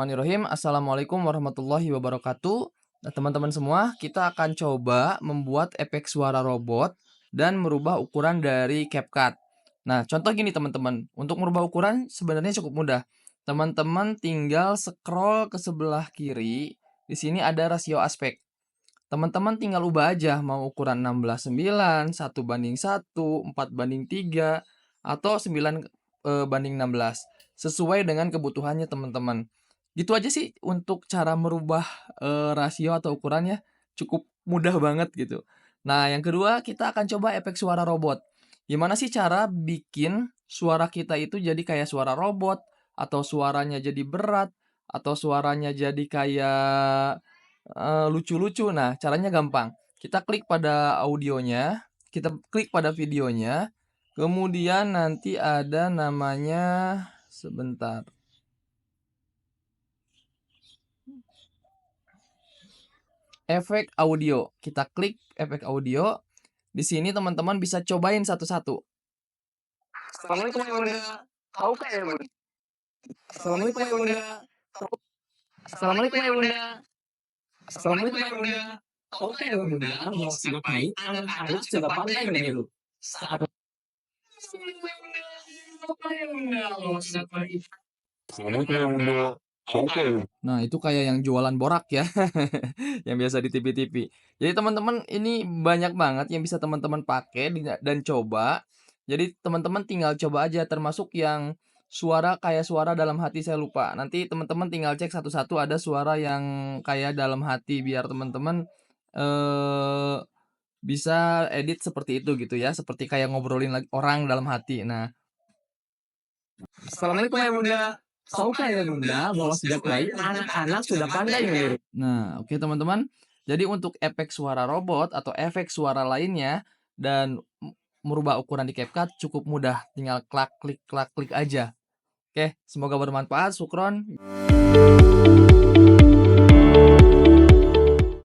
Bismillahirrahmanirrahim. Assalamualaikum warahmatullahi wabarakatuh. Nah, teman-teman semua, kita akan coba membuat efek suara robot dan merubah ukuran dari CapCut. Nah, contoh gini teman-teman. Untuk merubah ukuran sebenarnya cukup mudah. Teman-teman tinggal scroll ke sebelah kiri. Di sini ada rasio aspek. Teman-teman tinggal ubah aja mau ukuran 16:9, 1:1, 4:3, atau 9:16 sesuai dengan kebutuhannya teman-teman. Gitu aja sih untuk cara merubah rasio atau ukurannya, cukup mudah banget gitu. Nah, yang kedua kita akan coba efek suara robot. Gimana sih cara bikin suara kita itu jadi kayak suara robot, atau suaranya jadi berat, atau suaranya jadi kayak lucu-lucu. Nah, caranya gampang. Kita klik pada audionya, kita klik pada videonya, kemudian nanti ada namanya sebentar. Efek audio. Kita klik efek audio. Di sini teman-teman bisa cobain satu-satu. Assalamualaikum ya Bunda. Tahukah ya Bunda? Assalamualaikum ya Bunda. Assalamualaikum ya Bunda. Assalamualaikum ya Bunda. Tahukah ya Bunda? Mau siap main, anak-anak sudah pandai meniru. Saat Assalamualaikum ya Bunda. Tahukah ya Bunda? Mau siap main. Assalamualaikum ya Bunda. Tahukah ya Bunda? Nah, itu kayak yang jualan borak ya, yang biasa di TV-TV. Jadi teman-teman ini banyak banget yang bisa teman-teman pakai dan coba. Jadi teman-teman tinggal coba aja termasuk yang suara kayak suara dalam hati saya lupa. Nanti teman-teman tinggal cek satu-satu ada suara yang kayak dalam hati biar teman-teman eh bisa edit seperti itu gitu ya, seperti kayak ngobrolin orang dalam hati. Nah, Assalamualaikum ya Bunda. Tahukah ya Bunda? Bahwa sejak bayi anak-anak sudah pandai meniru. oke teman-teman. Jadi untuk efek suara robot atau efek suara lainnya dan merubah ukuran di CapCut cukup mudah, tinggal klik klik aja. Oke, semoga bermanfaat. Syukron.